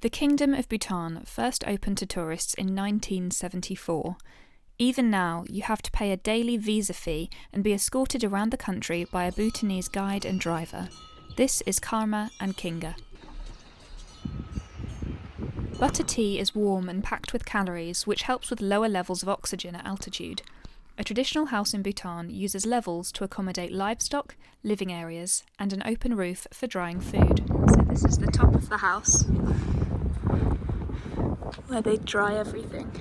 The Kingdom of Bhutan first opened to tourists in 1974. Even now, you have to pay a daily visa fee and be escorted around the country by a Bhutanese guide and driver. This is Karma and Kinga. Butter tea is warm and packed with calories, which helps with lower levels of oxygen at altitude. A traditional house in Bhutan uses levels to accommodate livestock, living areas, and an open roof for drying food. So this is the top of the house, where they dry everything.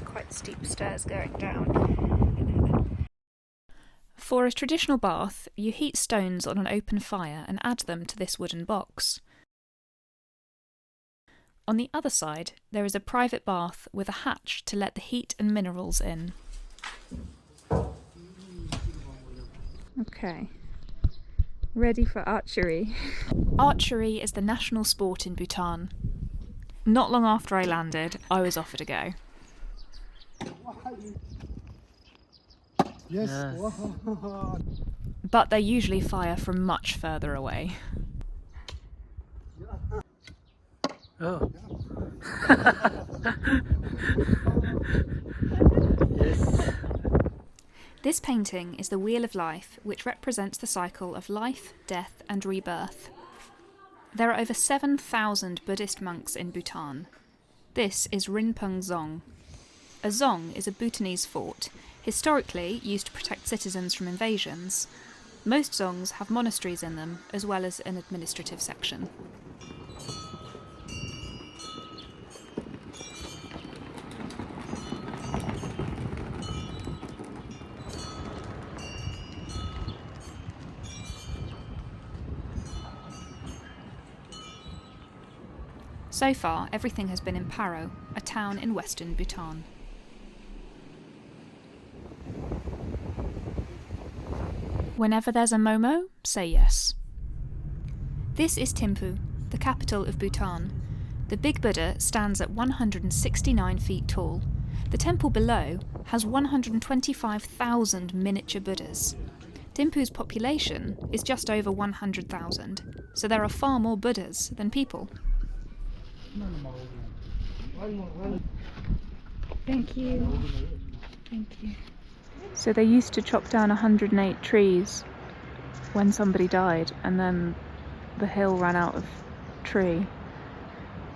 Quite steep stairs going down. For a traditional bath, you heat stones on an open fire and add them to this wooden box. On the other side, there is a private bath with a hatch to let the heat and minerals in. Okay, ready for archery. Archery is the national sport in Bhutan. Not long after I landed, I was offered a go. Yes. But they usually fire from much further away. Oh. Yes. This painting is the Wheel of Life, which represents the cycle of life, death, and rebirth. There are over 7,000 Buddhist monks in Bhutan. This is Rinpung Dzong. A dzong is a Bhutanese fort, historically used to protect citizens from invasions. Most dzongs have monasteries in them, as well as an administrative section. So far, everything has been in Paro, a town in western Bhutan. Whenever there's a Momo, say yes. This is Thimphu, the capital of Bhutan. The Big Buddha stands at 169 feet tall. The temple below has 125,000 miniature Buddhas. Thimphu's population is just over 100,000, so there are far more Buddhas than people. Thank you. Thank you. So they used to chop down 108 trees when somebody died, and then the hill ran out of tree.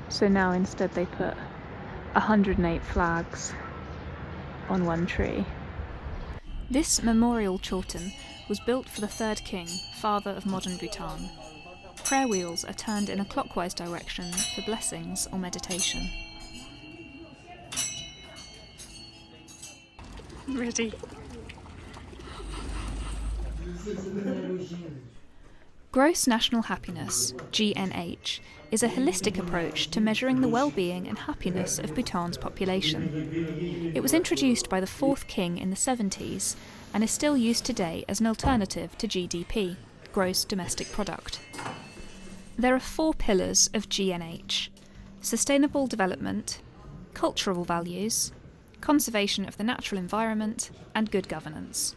So now instead they put 108 flags on one tree. This memorial chorten was built for the third king, father of modern Bhutan. Prayer wheels are turned in a clockwise direction for blessings or meditation. Ready. Gross National Happiness, GNH, is a holistic approach to measuring the well-being and happiness of Bhutan's population. It was introduced by the fourth king in the 70s and is still used today as an alternative to GDP, Gross Domestic Product. There are 4 pillars of GNH: sustainable development, cultural values, conservation of the natural environment, and good governance.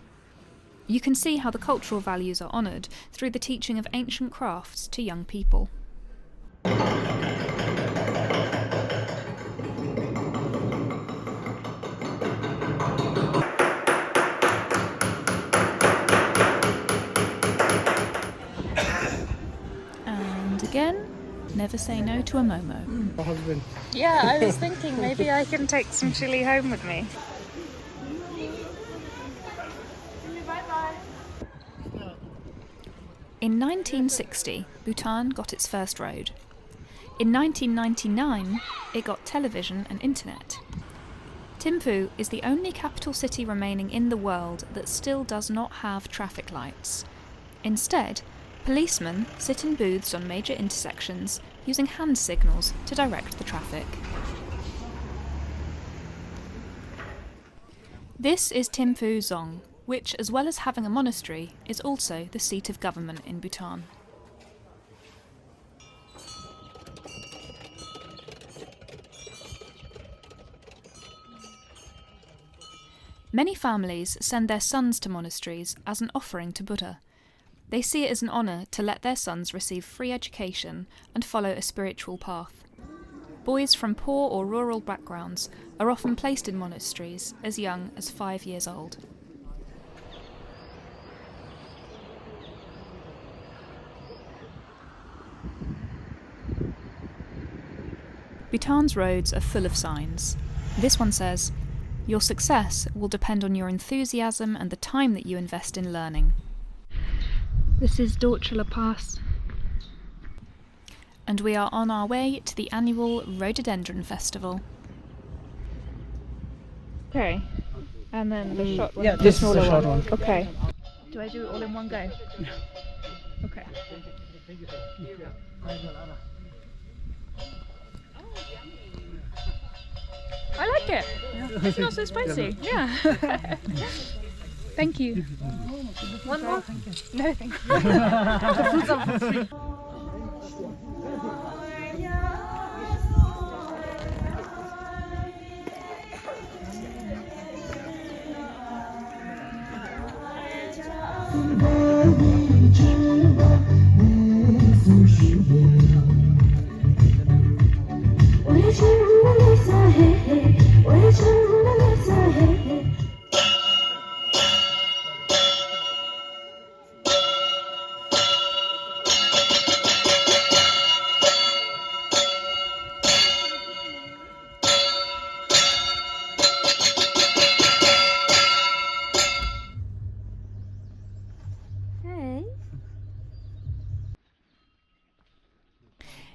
You can see how the cultural values are honoured through the teaching of ancient crafts to young people. And again, never say no to a Momo. My husband. Yeah, I was thinking maybe I can take some chili home with me. In 1960, Bhutan got its first road. In 1999, it got television and internet. Thimphu is the only capital city remaining in the world that still does not have traffic lights. Instead, policemen sit in booths on major intersections using hand signals to direct the traffic. This is Thimphu Dzong, which, as well as having a monastery, is also the seat of government in Bhutan. Many families send their sons to monasteries as an offering to Buddha. They see it as an honour to let their sons receive free education and follow a spiritual path. Boys from poor or rural backgrounds are often placed in monasteries as young as 5 years old. Bhutan's roads are full of signs. This one says, "Your success will depend on your enthusiasm and the time that you invest in learning." This is Dorchula Pass. And we are on our way to the annual Rhododendron Festival. Okay, and then the short one. Yeah, this is the short one. Okay. Do I do it all in one go? Okay. I like it. It's not so spicy. Yeah. Thank you. One more? No, thank you. The food's on for free.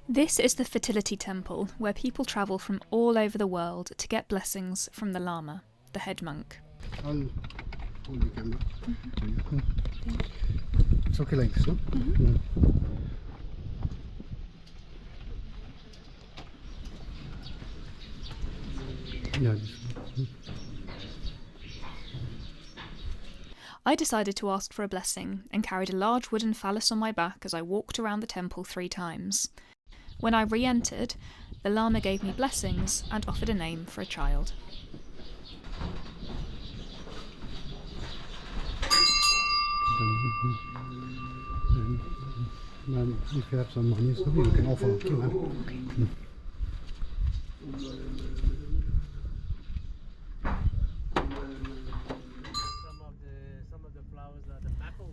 This is the fertility temple, where people travel from all over the world to get blessings from the Lama, the head monk. I'll hold the camera. It's okay like this, no? Yeah, this one. I decided to ask for a blessing and carried a large wooden phallus on my back as I walked around the temple 3 times. When I re-entered, the Lama gave me blessings and offered a name for a child. And if you have some money, so you can offer to them.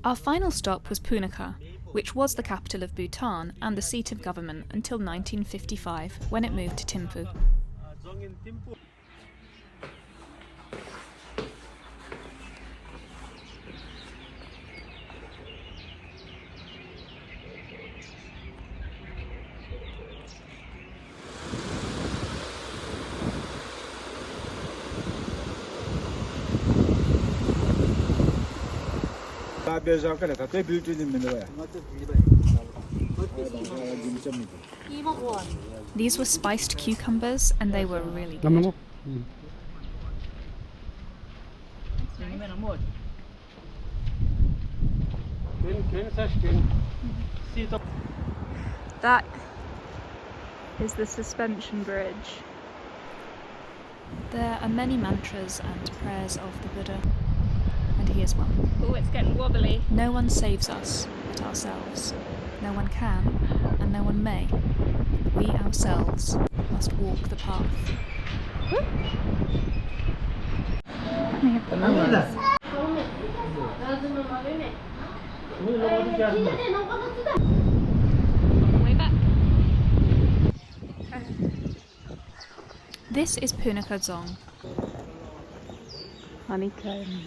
Our final stop was Punakha, which was the capital of Bhutan and the seat of government until 1955, when it moved to Thimphu. These were spiced cucumbers and they were really good. That is the suspension bridge. There are many mantras and prayers of the Buddha, and here's one. Oh, it's getting wobbly. No one saves us but ourselves. No one can, and no one may. We ourselves must walk the path. On the way back. This is Punakha Dzong. Honeycomb.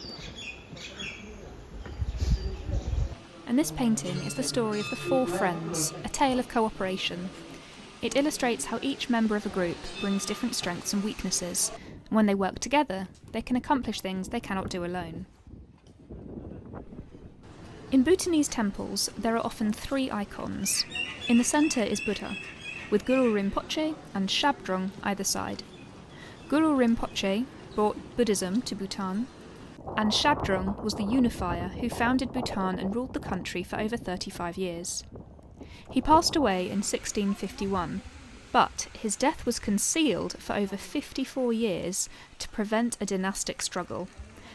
And this painting is the story of the 4 friends, a tale of cooperation. It illustrates how each member of a group brings different strengths and weaknesses, and when they work together, they can accomplish things they cannot do alone. In Bhutanese temples, there are often 3 icons. In the centre is Buddha, with Guru Rinpoche and Shabdrung either side. Guru Rinpoche brought Buddhism to Bhutan, and Shabdrung was the unifier who founded Bhutan and ruled the country for over 35 years. He passed away in 1651, but his death was concealed for over 54 years to prevent a dynastic struggle.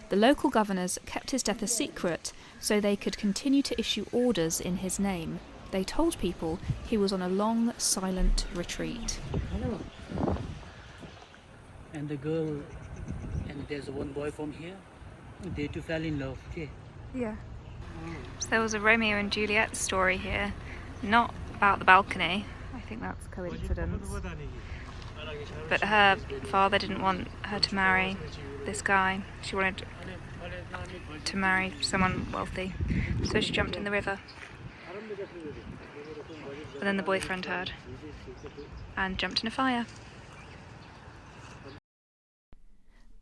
The local governors kept his death a secret, so they could continue to issue orders in his name. They told people he was on a long, silent retreat. Hello. And the girl, and there's one boy from here. They two fell in love. Okay. Yeah. So there was a Romeo and Juliet story here, not about the balcony. I think that's coincidence. But her father didn't want her to marry this guy. She wanted to marry someone wealthy. So she jumped in the river. But then the boyfriend heard and jumped in a fire.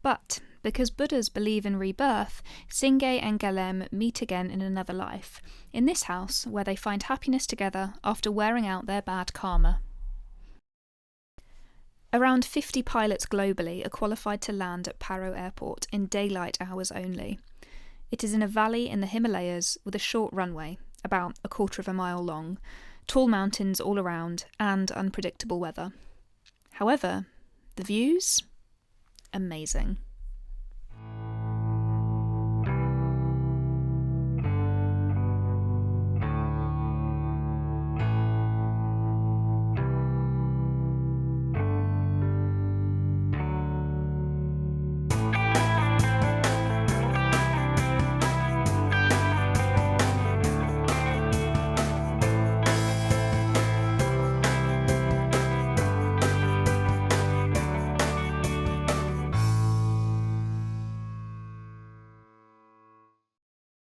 But because Buddhas believe in rebirth, Singay and Galem meet again in another life, in this house where they find happiness together after wearing out their bad karma. Around 50 pilots globally are qualified to land at Paro Airport in daylight hours only. It is in a valley in the Himalayas with a short runway, about 1/4 mile long, tall mountains all around, and unpredictable weather. However, the views? Amazing.